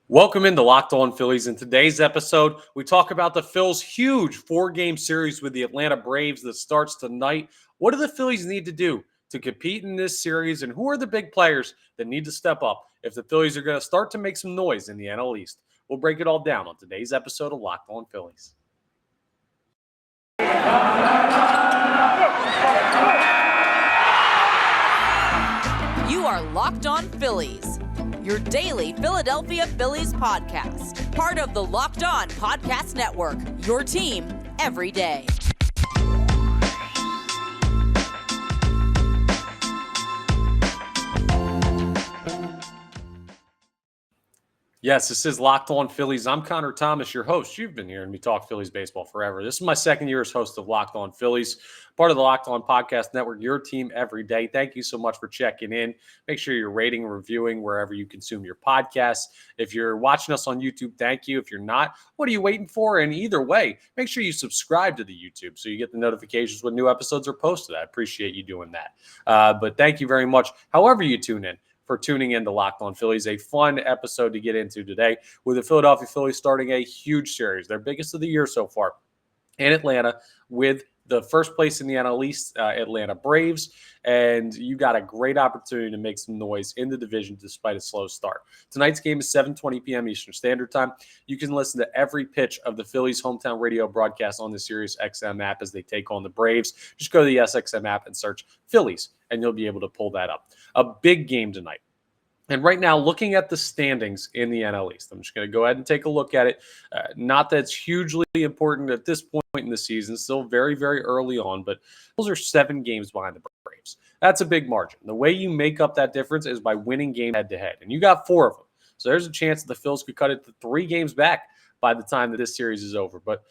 Welcome into Locked On Phillies. In today's episode, we talk about the Phils' huge four-game series with the Atlanta Braves that starts tonight. What do the Phillies need to do to compete in this series, and who are the big players that need to step up if the Phillies are going to start to make some noise in the NL East? We'll break it all down on today's episode of Locked On Phillies. You are Locked On Phillies, your daily Philadelphia Phillies podcast. Part of the Locked On Podcast Network, your team every day. Yes, this is Locked On Phillies. I'm Connor Thomas, your host. You've been hearing me talk Phillies baseball forever. This is my second year as host of Locked On Phillies, part of the Locked On Podcast Network, your team every day. Thank you so much for checking in. Make sure you're rating and reviewing wherever you consume your podcasts. If you're watching us on YouTube, thank you. If you're not, what are you waiting for? And either way, make sure you subscribe to the YouTube so you get the notifications when new episodes are posted. I appreciate you doing that. But thank you very much, however you tune in, for tuning in to Locked On Phillies. A fun episode to get into today with the Philadelphia Phillies starting a huge series, their biggest of the year so far, in Atlanta with the first place in the NL East, Atlanta Braves. And you got a great opportunity to make some noise in the division despite a slow start. Tonight's game is 7:20 p.m. Eastern Standard Time. You can listen to every pitch of the Phillies hometown radio broadcast on the Sirius XM app as they take on the Braves. Just go to the SXM app and search Phillies, and you'll be able to pull that up. A big game tonight. And right now, looking at the standings in the NL East, I'm just going to go ahead and take a look at it. Not that it's hugely important at this point in the season, still very, very early on, but those are 7 games behind the Braves. That's a big margin. The way you make up that difference is by winning game head-to-head, and you got 4 of them. So there's a chance that the Phils could cut it to 3 games back by the time that this series is over. But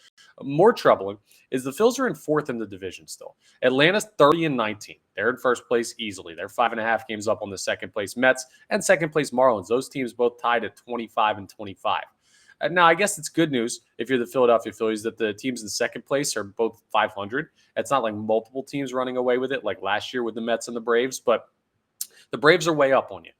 more troubling is the Phils are in 4th in the division still. Atlanta's 30-19. They're in first place easily. They're 5.5 games up on the second place Mets and second place Marlins. Those teams both tied at 25-25. Now, I guess it's good news if you're the Philadelphia Phillies that the teams in second place are both 500. It's not like multiple teams running away with it like last year with the Mets and the Braves, but the Braves are way up on you.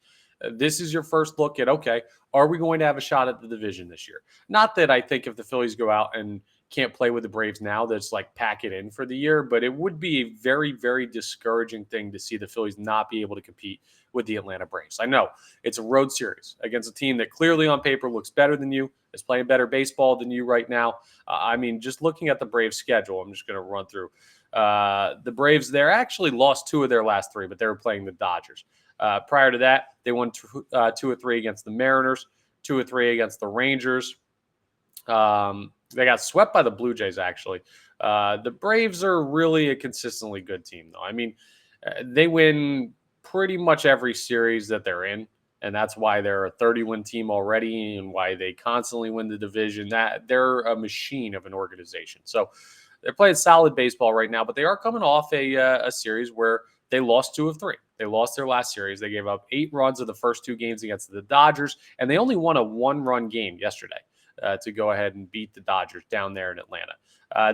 This is your first look at, okay, are we going to have a shot at the division this year? Not that I think if the Phillies go out and can't play with the Braves now, that's like pack it in for the year, but it would be a very, very discouraging thing to see the Phillies not be able to compete with the Atlanta Braves. I know it's a road series against a team that clearly on paper looks better than you, is playing better baseball than you right now. Just looking at the Braves schedule, I'm just going to run through. The Braves, they're actually lost 2 of their last 3, but they were playing the Dodgers. Prior to that, they won 2 or 3 against the Mariners, 2 or 3 against the Rangers. They got swept by the Blue Jays, actually. The Braves are really a consistently good team, though. I mean, they win pretty much every series that they're in, and that's why they're a 30-win team already and why they constantly win the division. That they're a machine of an organization. So they're playing solid baseball right now, but they are coming off a series where they lost 2 of 3. They lost their last series. They gave up 8 runs of the first 2 games against the Dodgers, and they only won a 1-run game yesterday to go ahead and beat the Dodgers down there in Atlanta.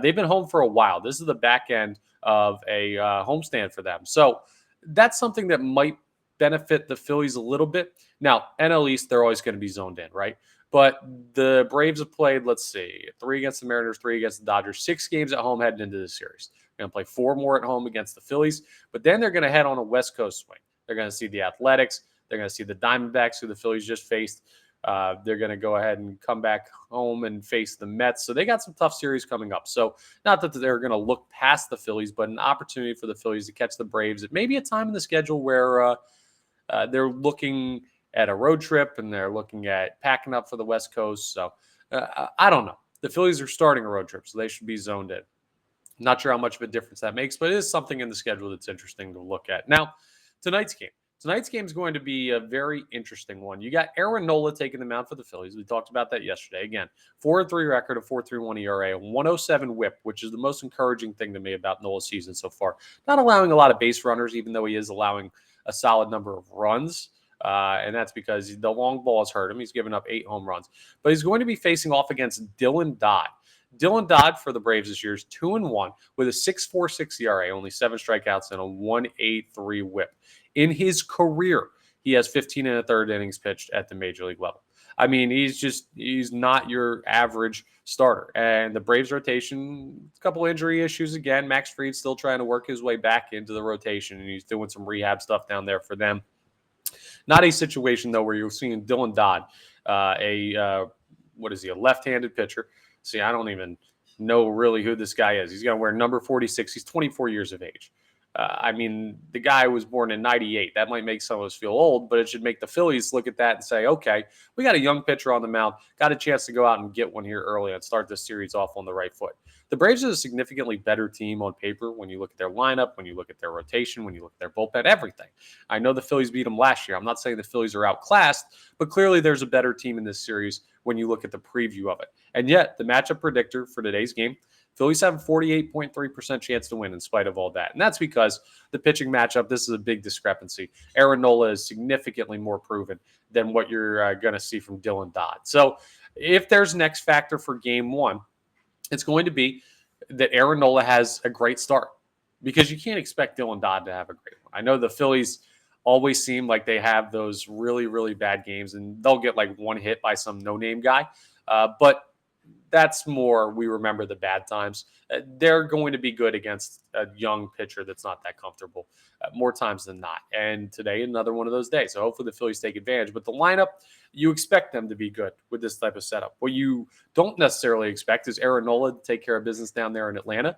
They've been home for a while. This is the back end of a homestand for them. So that's something that might benefit the Phillies a little bit. Now, NL East, they're always going to be zoned in, right? But the Braves have played, 3 against the Mariners, 3 against the Dodgers, 6 games at home heading into this series. They're going to play 4 more at home against the Phillies, but then they're going to head on a West Coast swing. They're going to see the Athletics. They're going to see the Diamondbacks, who the Phillies just faced. They're going to go ahead and come back home and face the Mets. So they got some tough series coming up. So not that they're going to look past the Phillies, but an opportunity for the Phillies to catch the Braves at maybe a time in the schedule where they're looking at a road trip and they're looking at packing up for the West Coast. So I don't know. The Phillies are starting a road trip, so they should be zoned in. Not sure how much of a difference that makes, but it is something in the schedule that's interesting to look at. Now, tonight's game. Tonight's game is going to be a very interesting one. You got Aaron Nola taking the mound for the Phillies. We talked about that yesterday. Again, 4-3 record, a 4.31 ERA, a 107 whip, which is the most encouraging thing to me about Nola's season so far. Not allowing a lot of base runners, even though he is allowing a solid number of runs. And that's because the long ball has hurt him. He's given up 8 home runs. But he's going to be facing off against Dylan Dodd. Dylan Dodd for the Braves this year is 2-1 with a 6.46 ERA, only 7 strikeouts and a 1.83 whip. In his career, he has 15 1/3 innings pitched at the major league level. I mean, he's not your average starter. And the Braves rotation, a couple injury issues again. Max Fried's still trying to work his way back into the rotation, and he's doing some rehab stuff down there for them. Not a situation, though, where you're seeing Dylan Dodd, what is he, a left-handed pitcher. See, I don't even know really who this guy is. He's going to wear number 46. He's 24 years of age. I mean, the guy was born in 98. That might make some of us feel old, but it should make the Phillies look at that and say, okay, we got a young pitcher on the mound, got a chance to go out and get one here early and start this series off on the right foot. The Braves are a significantly better team on paper when you look at their lineup, when you look at their rotation, when you look at their bullpen, everything. I know the Phillies beat them last year. I'm not saying the Phillies are outclassed, but clearly there's a better team in this series when you look at the preview of it. And yet, the matchup predictor for today's game, Phillies have a 48.3% chance to win in spite of all that. And that's because the pitching matchup, this is a big discrepancy. Aaron Nola is significantly more proven than what you're going to see from Dylan Dodd. So if there's an X factor for game one, it's going to be that Aaron Nola has a great start, because you can't expect Dylan Dodd to have a great one. I know the Phillies always seem like they have those really, really bad games, and they'll get like one hit by some no-name guy. But that's more, we remember the bad times. They're going to be good against a young pitcher that's not that comfortable more times than not. And today, another one of those days. So hopefully the Phillies take advantage. But the lineup, you expect them to be good with this type of setup. What you don't necessarily expect is Aaron Nola to take care of business down there in Atlanta.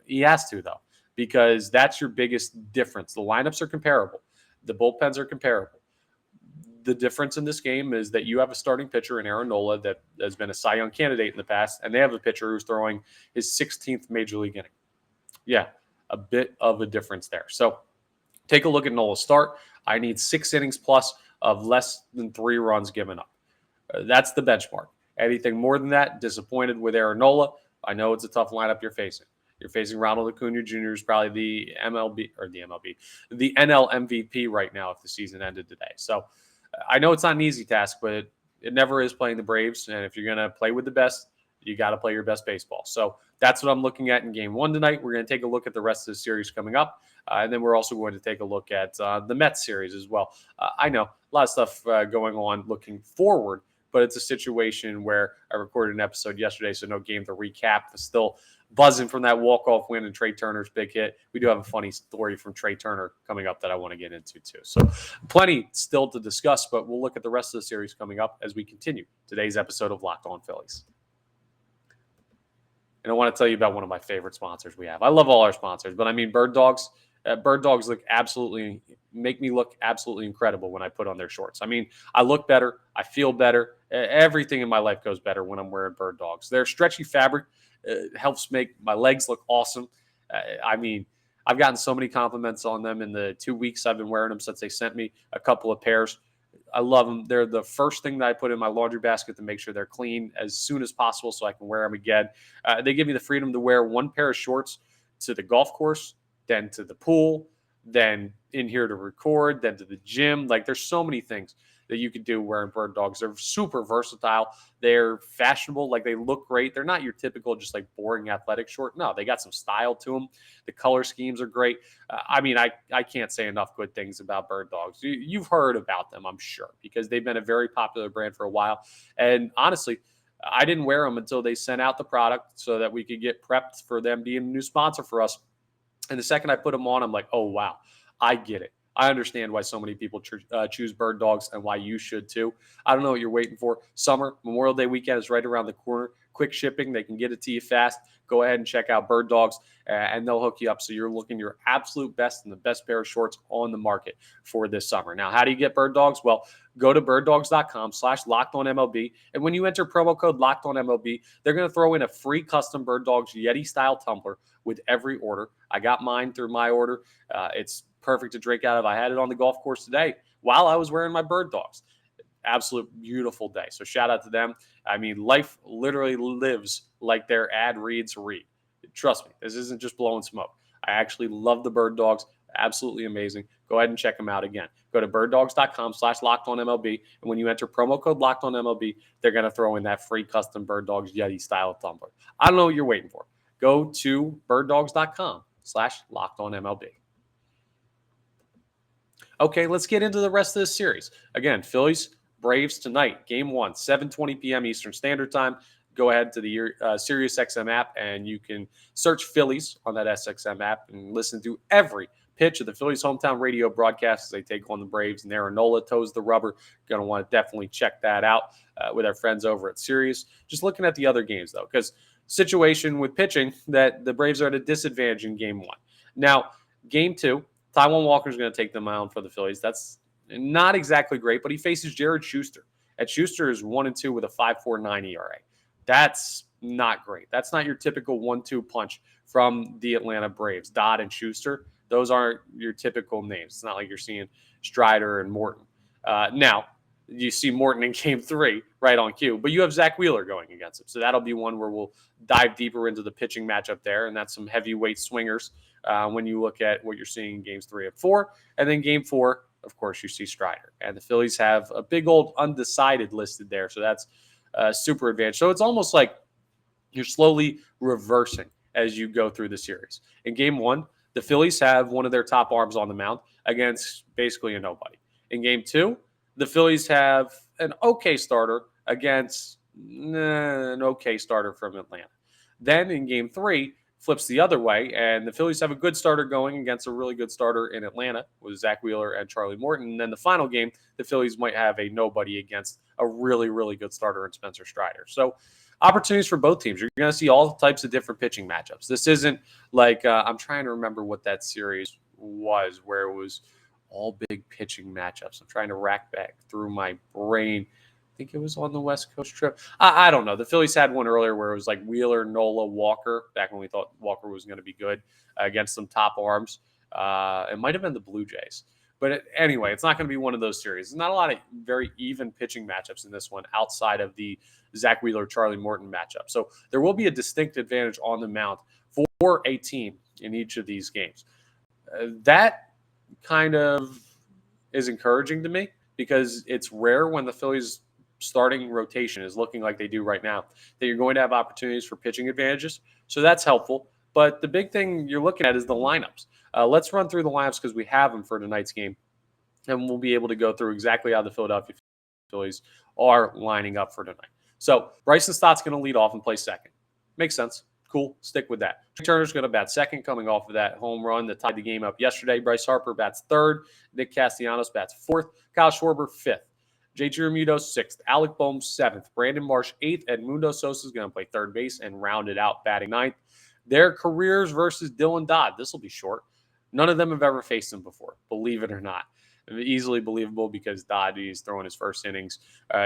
He has to, though, because that's your biggest difference. The lineups are comparable. The bullpens are comparable. The difference in this game is that you have a starting pitcher in Aaron Nola that has been a Cy Young candidate in the past, and they have a pitcher who's throwing his 16th major league inning. Yeah, a bit of a difference there. So take a look at Nola's start. I need 6 innings plus of less than 3 runs given up. That's the benchmark. Anything more than that, disappointed with Aaron Nola. I know it's a tough lineup you're facing. You're facing Ronald Acuna Jr., who's probably the NL MVP right now if the season ended today. So I know it's not an easy task, but it never is playing the Braves. And if you're going to play with the best, you got to play your best baseball. So that's what I'm looking at in game one tonight. We're going to take a look at the rest of the series coming up. And then we're also going to take a look at the Mets series as well. I know a lot of stuff going on looking forward, but it's a situation where I recorded an episode yesterday, so no game to recap. Still buzzing from that walk-off win and Trea Turner's big hit. We do have a funny story from Trea Turner coming up that I want to get into too. So plenty still to discuss, but we'll look at the rest of the series coming up as we continue today's episode of Locked On Phillies. And I want to tell you about one of my favorite sponsors we have. I love all our sponsors, but I mean Bird Dogs. Bird Dogs make me look absolutely incredible when I put on their shorts. I mean, I look better. I feel better. Everything in my life goes better when I'm wearing Bird Dogs. Their stretchy fabric helps make my legs look awesome. I mean, I've gotten so many compliments on them in the 2 weeks I've been wearing them since they sent me a couple of pairs. I love them. They're the first thing that I put in my laundry basket to make sure they're clean as soon as possible so I can wear them again. They give me the freedom to wear one pair of shorts to the golf course, then to the pool, then in here to record, then to the gym. Like, there's so many things that you can do wearing Bird Dogs. They're super versatile. They're fashionable. Like, they look great. They're not your typical just like boring athletic short. No, they got some style to them. The color schemes are great. I mean, I can't say enough good things about Bird Dogs. You've heard about them, I'm sure, because they've been a very popular brand for a while. And honestly, I didn't wear them until they sent out the product so that we could get prepped for them being a new sponsor for us. And the second I put them on, I'm like, oh, wow, I get it. I understand why so many people choose Bird Dogs and why you should too. I don't know what you're waiting for. Summer, Memorial Day weekend is right around the corner. Quick shipping. They can get it to you fast. Go ahead and check out Bird Dogs, and they'll hook you up so you're looking your absolute best and the best pair of shorts on the market for this summer. Now, how do you get Bird Dogs? Well, go to birddogs.com/LockedOnMLB, and when you enter promo code LockedOnMLB, they're going to throw in a free custom Bird Dogs Yeti-style tumbler with every order. I got mine through my order. It's perfect to drink out of. I had it on the golf course today while I was wearing my Bird Dogs. Absolute beautiful day. So shout out to them. I mean, life literally lives like their ad reads read. Trust me, this isn't just blowing smoke. I actually love the Bird Dogs. Absolutely amazing. Go ahead and check them out again. Go to birddogs.com/LockedOnMLB. And when you enter promo code LockedOnMLB, they're going to throw in that free custom Bird Dogs Yeti style tumbler. I don't know what you're waiting for. Go to birddogs.com/LockedOnMLB. Okay, let's get into the rest of this series. Again, Phillies Braves tonight, game 1, 7:20 p.m. Eastern Standard Time. Go ahead to the Sirius XM app, and you can search Phillies on that SXM app and listen to every pitch of the Phillies hometown radio broadcast as they take on the Braves. And there, Nola toes the rubber. Going to want to definitely check that out with our friends over at Sirius. Just looking at the other games, though, because situation with pitching that the Braves are at a disadvantage in game 1. Now, game 2, Taijuan Walker is going to take the mound for the Phillies. That's not exactly great, but he faces Jared Schuster. And Schuster is 1-2 with a 5.49 ERA. That's not great. That's not your typical 1-2 punch from the Atlanta Braves. Dodd and Schuster, those aren't your typical names. It's not like you're seeing Strider and Morton. Now, you see Morton in game 3 right on cue, but you have Zach Wheeler going against him. So that'll be one where we'll dive deeper into the pitching matchup there, and that's some heavyweight swingers when you look at what you're seeing in games 3 and 4. And then game 4, of course, you see Strider. And the Phillies have a big old undecided listed there, so that's super advantage. So it's almost like you're slowly reversing as you go through the series. In game 1, the Phillies have one of their top arms on the mound against basically a nobody. In game 2, the Phillies have an okay starter against an okay starter from Atlanta. Then in game 3, flips the other way, and the Phillies have a good starter going against a really good starter in Atlanta with Zach Wheeler and Charlie Morton. And then the final game, the Phillies might have a nobody against a really, really good starter in Spencer Strider. So opportunities for both teams. You're going to see all types of different pitching matchups. This isn't like I'm trying to remember what that series was where it was all big pitching matchups. I'm trying to rack back through my brain. I think it was on the West Coast trip. I don't know. The Phillies had one earlier where it was like Wheeler, Nola, Walker, back when we thought Walker was going to be good against some top arms. It might have been the Blue Jays. But anyway, it's not going to be one of those series. There's not a lot of very even pitching matchups in this one outside of the Zach Wheeler, Charlie Morton matchup. So there will be a distinct advantage on the mound for a team in each of these games. That kind of is encouraging to me because it's rare when the Phillies starting rotation is looking like they do right now that you're going to have opportunities for pitching advantages. So that's helpful. But the big thing you're looking at is the lineups. Let's run through the lineups because we have them for tonight's game, and we'll be able to go through exactly how the Philadelphia Phillies are lining up for tonight. So Bryson Stott's going to lead off and play second. Makes sense. Cool. Stick with that. Trea Turner's going to bat second, coming off of that home run that tied the game up yesterday. Bryce Harper bats third. Nick Castellanos bats fourth. Kyle Schwarber fifth. JT Realmuto sixth. Alec Bohm seventh. Brandon Marsh eighth. Edmundo Sosa is going to play third base and round it out batting ninth. Their careers versus Dylan Dodd. This will be short. None of them have ever faced him before, believe it or not. Easily believable because Dodd is throwing his first innings,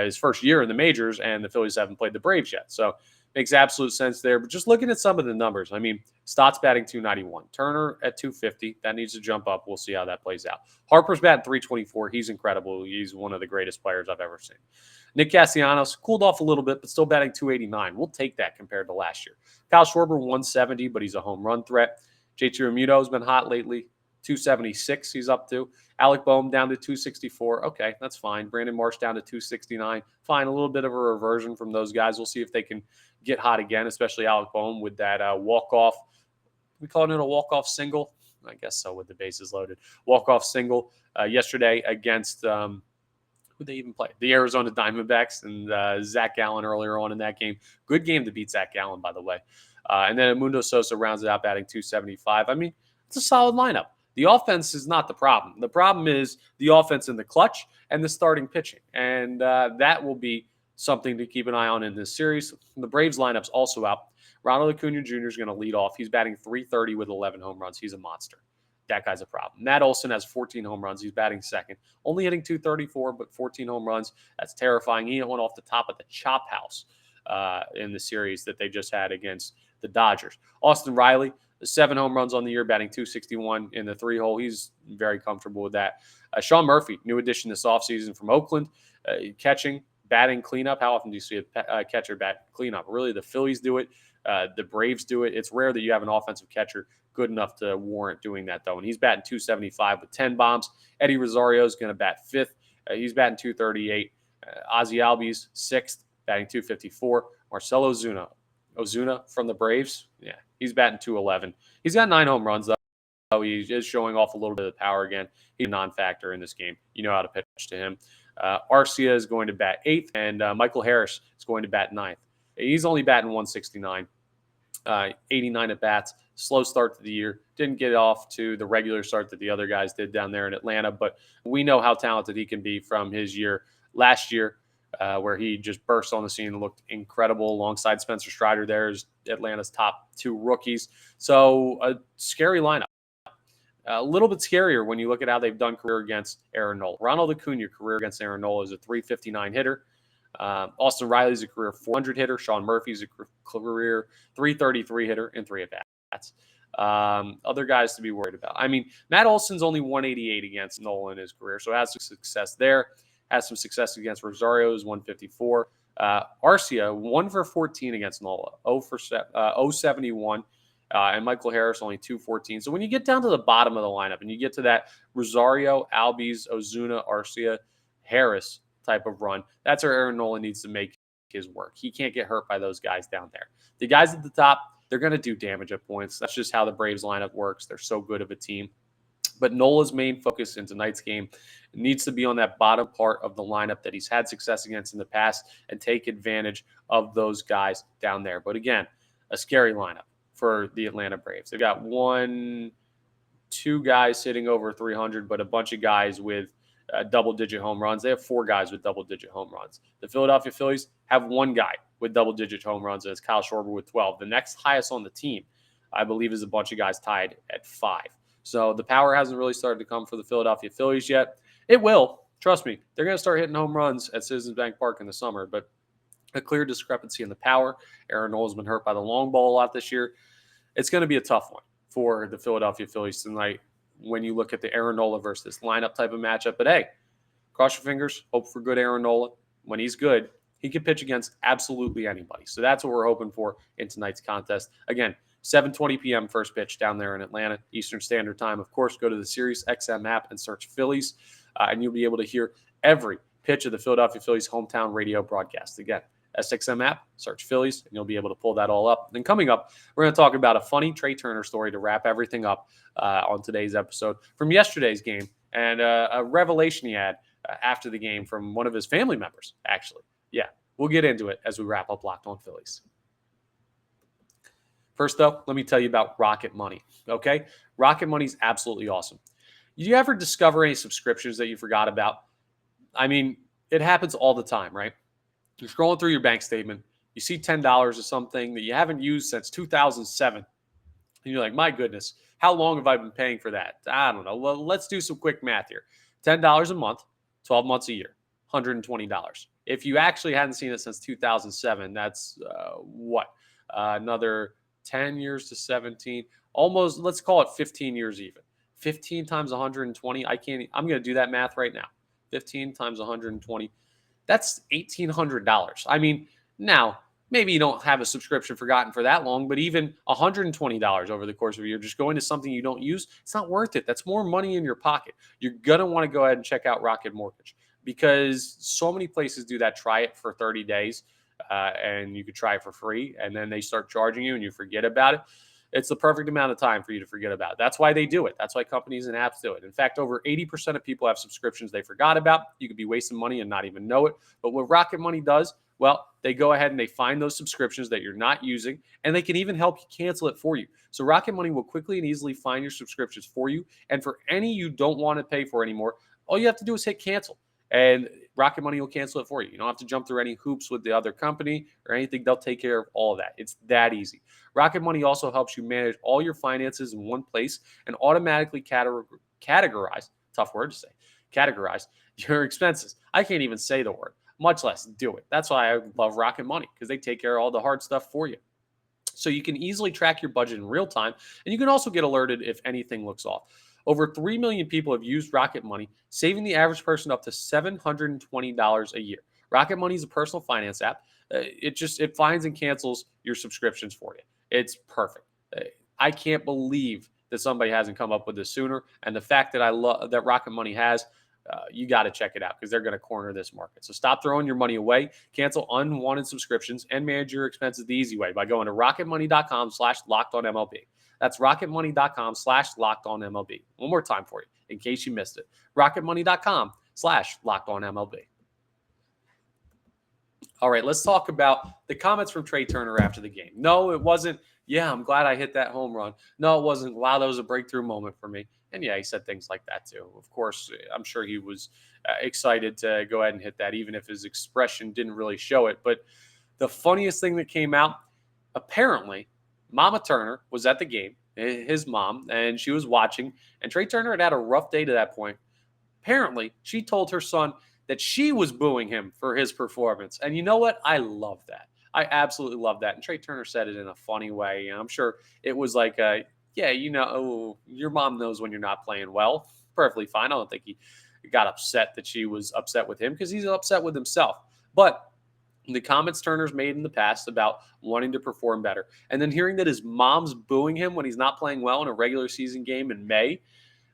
his first year in the majors, and the Phillies haven't played the Braves yet. So makes absolute sense there. But just looking at some of the numbers, I mean, Stott's batting 291. Turner at 250. That needs to jump up. We'll see how that plays out. Harper's batting 324. He's incredible. He's one of the greatest players I've ever seen. Nick Castellanos cooled off a little bit, but still batting 289. We'll take that compared to last year. Kyle Schwarber 170, but he's a home run threat. JT Realmuto has been hot lately. 276 he's up to. Alec Bohm down to 264. Okay, that's fine. Brandon Marsh down to 269. Fine, a little bit of a reversion from those guys. We'll see if they can get hot again, especially Alec Bohm with that walk-off. We calling it a walk-off single? I guess so with the bases loaded. Walk-off single yesterday against who they even play? The Arizona Diamondbacks and Zach Gallen earlier on in that game. Good game to beat Zach Gallen, by the way. And then Edmundo Sosa rounds it out batting 275. I mean, it's a solid lineup. The offense is not the problem. The problem is the offense in the clutch and the starting pitching. And that will be something to keep an eye on in this series. The Braves lineup's also out. Ronald Acuna Jr. is going to lead off. He's batting 330 with 11 home runs. He's a monster. That guy's a problem. Matt Olson has 14 home runs. He's batting second. Only hitting 234, but 14 home runs. That's terrifying. He hit one off the top of the chop house in the series that they just had against the Dodgers. Austin Riley, 7 home runs on the year, batting 261 in the 3-hole. He's very comfortable with that. Sean Murphy, new addition this offseason from Oakland, catching, batting, cleanup. How often do you see a catcher bat cleanup? Really, the Phillies do it. The Braves do it. It's rare that you have an offensive catcher good enough to warrant doing that, though. And he's batting 275 with 10 bombs. Eddie Rosario is going to bat fifth. He's batting 238. Ozzie Albies, sixth, batting 254. Marcelo Ozuna from the Braves, yeah, he's batting 211. He's got 9 home runs, though. He is showing off a little bit of power again. He's a non-factor in this game. You know how to pitch to him. Arcia is going to bat 8th, and Michael Harris is going to bat 9th. He's only batting 169, 89 at bats. Slow start to the year. Didn't get off to the regular start that the other guys did down there in Atlanta, but we know how talented he can be from his year last year, where he just burst on the scene and looked incredible alongside Spencer Strider there as Atlanta's top 2 rookies. So a scary lineup. A little bit scarier when you look at how they've done career against Aaron Nola. Ronald Acuna career against Aaron Nola is a 359 hitter. Austin Riley's a career 400 hitter. Sean Murphy's a career 333 hitter in 3 at-bats. Other guys to be worried about. I mean, Matt Olson's only 188 against Nola in his career, so has some success there. Has some success against Rosario's 154. Arcia, 1 for 14 against Nola, 071. And Michael Harris only 214. So when you get down to the bottom of the lineup and you get to that Rosario, Albies, Ozuna, Arcia, Harris type of run, that's where Aaron Nola needs to make his work. He can't get hurt by those guys down there. The guys at the top, they're going to do damage at points. That's just how the Braves lineup works. They're so good of a team. But Nola's main focus in tonight's game needs to be on that bottom part of the lineup that he's had success against in the past and take advantage of those guys down there. But again, a scary lineup for the Atlanta Braves. They've got 2 guys hitting over 300, but a bunch of guys with double-digit home runs. They have 4 guys with double-digit home runs. The Philadelphia Phillies have 1 guy with double-digit home runs, and it's Kyle Schwarber with 12. The next highest on the team, I believe, is a bunch of guys tied at 5. So the power hasn't really started to come for the Philadelphia Phillies yet. It will. Trust me. They're going to start hitting home runs at Citizens Bank Park in the summer, but a clear discrepancy in the power. Aaron Nola's been hurt by the long ball a lot this year. It's going to be a tough one for the Philadelphia Phillies tonight when you look at the Aaron Nola versus this lineup type of matchup. But hey, cross your fingers, hope for good Aaron Nola. When he's good, he can pitch against absolutely anybody. So that's what we're hoping for in tonight's contest. Again, 7:20 p.m. first pitch down there in Atlanta, Eastern Standard Time. Of course, go to the Sirius XM app and search Phillies, and you'll be able to hear every pitch of the Philadelphia Phillies hometown radio broadcast. Again, SXM app, search Phillies, and you'll be able to pull that all up. And then coming up, we're going to talk about a funny Trea Turner story to wrap everything up on today's episode from yesterday's game and a revelation he had after the game from one of his family members, actually. Yeah, we'll get into it as we wrap up Locked On Phillies. First, though, let me tell you about Rocket Money, okay? Rocket Money is absolutely awesome. You ever discover any subscriptions that you forgot about? I mean, it happens all the time, right? You're scrolling through your bank statement. You see $10 or something that you haven't used since 2007. And you're like, my goodness, how long have I been paying for that? I don't know. Well, let's do some quick math here. $10 a month, 12 months a year, $120. If you actually hadn't seen it since 2007, that's another 10 years to 17, almost, let's call it 15 years even. 15 times 120, I'm going to do that math right now. 15 times 120. That's $1,800. I mean, now, maybe you don't have a subscription forgotten for that long, but even $120 over the course of a year, just going to something you don't use, it's not worth it. That's more money in your pocket. You're going to want to go ahead and check out Rocket Mortgage because so many places do that. Try it for 30 days and you could try it for free, and then they start charging you and you forget about it. It's the perfect amount of time for you to forget about it. That's why they do it. That's why companies and apps do it. In fact, over 80% of people have subscriptions they forgot about. You could be wasting money and not even know it. But what Rocket Money does, well, they go ahead and they find those subscriptions that you're not using, and they can even help you cancel it for you. So Rocket Money will quickly and easily find your subscriptions for you. And for any you don't want to pay for anymore, all you have to do is hit cancel. And Rocket Money will cancel it for you. You don't have to jump through any hoops with the other company or anything. They'll take care of all of that. It's that easy. Rocket Money also helps you manage all your finances in one place and automatically categorize, tough word to say, categorize your expenses. I can't even say the word, much less do it. That's why I love Rocket Money, because they take care of all the hard stuff for you. So you can easily track your budget in real time, and you can also get alerted if anything looks off. Over 3 million people have used Rocket Money, saving the average person up to $720 a year. Rocket Money is a personal finance app. It finds and cancels your subscriptions for you. It's perfect. I can't believe that somebody hasn't come up with this sooner. And the fact that I love that Rocket Money has, you got to check it out because they're going to corner this market. So stop throwing your money away, cancel unwanted subscriptions, and manage your expenses the easy way by going to rocketmoney.com/lockedonmlb. That's rocketmoney.com/lockedonmlb. One more time for you in case you missed it. rocketmoney.com YouTube.com/LockedOnMLB. All right, let's talk about the comments from Trea Turner after the game. No, it wasn't, yeah, I'm glad I hit that home run. No, it wasn't, wow, that was a breakthrough moment for me. And yeah, he said things like that too. Of course, I'm sure he was excited to go ahead and hit that, even if his expression didn't really show it. But the funniest thing that came out, apparently, Mama Turner was at the game, his mom, and she was watching. And Trea Turner had a rough day to that point. Apparently, she told her son that she was booing him for his performance. And you know what? I love that. I absolutely love that. And Trea Turner said it in a funny way. I'm sure it was like, yeah, your mom knows when you're not playing well. Perfectly fine. I don't think he got upset that she was upset with him because he's upset with himself. But the comments Turner's made in the past about wanting to perform better, and then hearing that his mom's booing him when he's not playing well in a regular season game in May,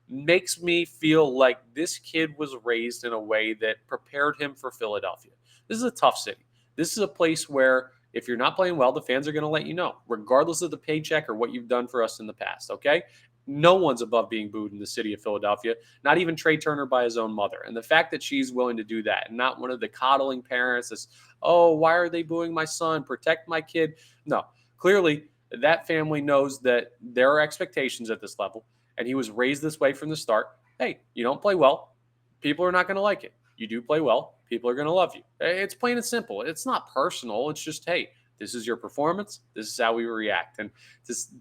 makes me feel like this kid was raised in a way that prepared him for Philadelphia. This is a tough city. This is a place where if you're not playing well, the fans are going to let you know, regardless of the paycheck or what you've done for us in the past, okay? No one's above being booed in the city of Philadelphia, not even Trea Turner by his own mother. And the fact that she's willing to do that and not one of the coddling parents that's, oh, why are they booing my son? Protect my kid. No, clearly that family knows that there are expectations at this level. And he was raised this way from the start. Hey, you don't play well, people are not going to like it. You do play well, people are going to love you. It's plain and simple. It's not personal. It's just, hey, this is your performance. This is how we react. And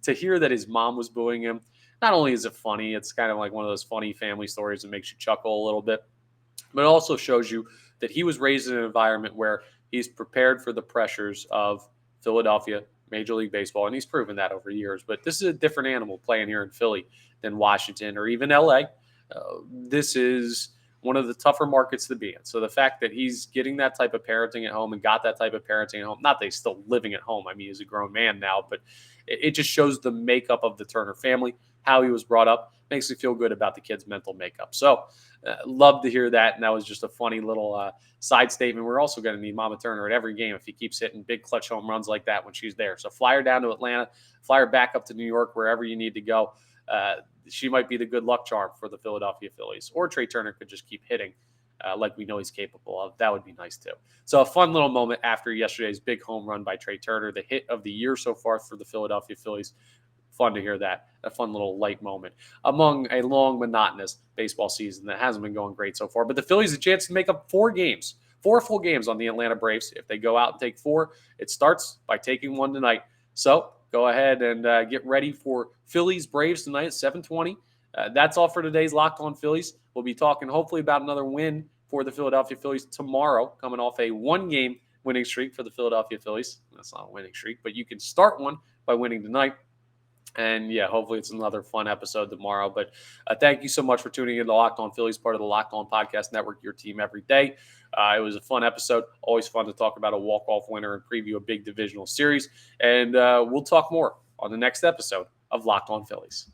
to hear that his mom was booing him, not only is it funny, it's kind of like one of those funny family stories that makes you chuckle a little bit, but it also shows you that he was raised in an environment where he's prepared for the pressures of Philadelphia, Major League Baseball, and he's proven that over years. But this is a different animal playing here in Philly than Washington or even LA. This is one of the tougher markets to be in. So the fact that he's getting that type of parenting at home and got that type of parenting at home, not that he's still living at home. I mean, he's a grown man now, but it just shows the makeup of the Turner family, how he was brought up. Makes me feel good about the kid's mental makeup. So love to hear that. And that was just a funny little side statement. We're also going to need Mama Turner at every game if he keeps hitting big clutch home runs like that when she's there. So fly her down to Atlanta, fly her back up to New York, wherever you need to go. She might be the good luck charm for the Philadelphia Phillies. Or Trea Turner could just keep hitting like we know he's capable of. That would be nice too. So a fun little moment after yesterday's big home run by Trea Turner, the hit of the year so far for the Philadelphia Phillies. Fun to hear that. A fun little light moment among a long, monotonous baseball season that hasn't been going great so far. But the Phillies have a chance to make up 4 full games on the Atlanta Braves. If they go out and take 4, it starts by taking 1 tonight. So go ahead and get ready for Phillies Braves tonight at 7:20. That's all for today's Locked On Phillies. We'll be talking hopefully about another win for the Philadelphia Phillies tomorrow, coming off a 1-game winning streak for the Philadelphia Phillies. That's not a winning streak, but you can start one by winning tonight. And yeah, hopefully it's another fun episode tomorrow. But thank you so much for tuning in to Locked On Phillies, part of the Locked On Podcast Network, your team every day. It was a fun episode. Always fun to talk about a walk-off winner and preview a big divisional series. And we'll talk more on the next episode of Locked On Phillies.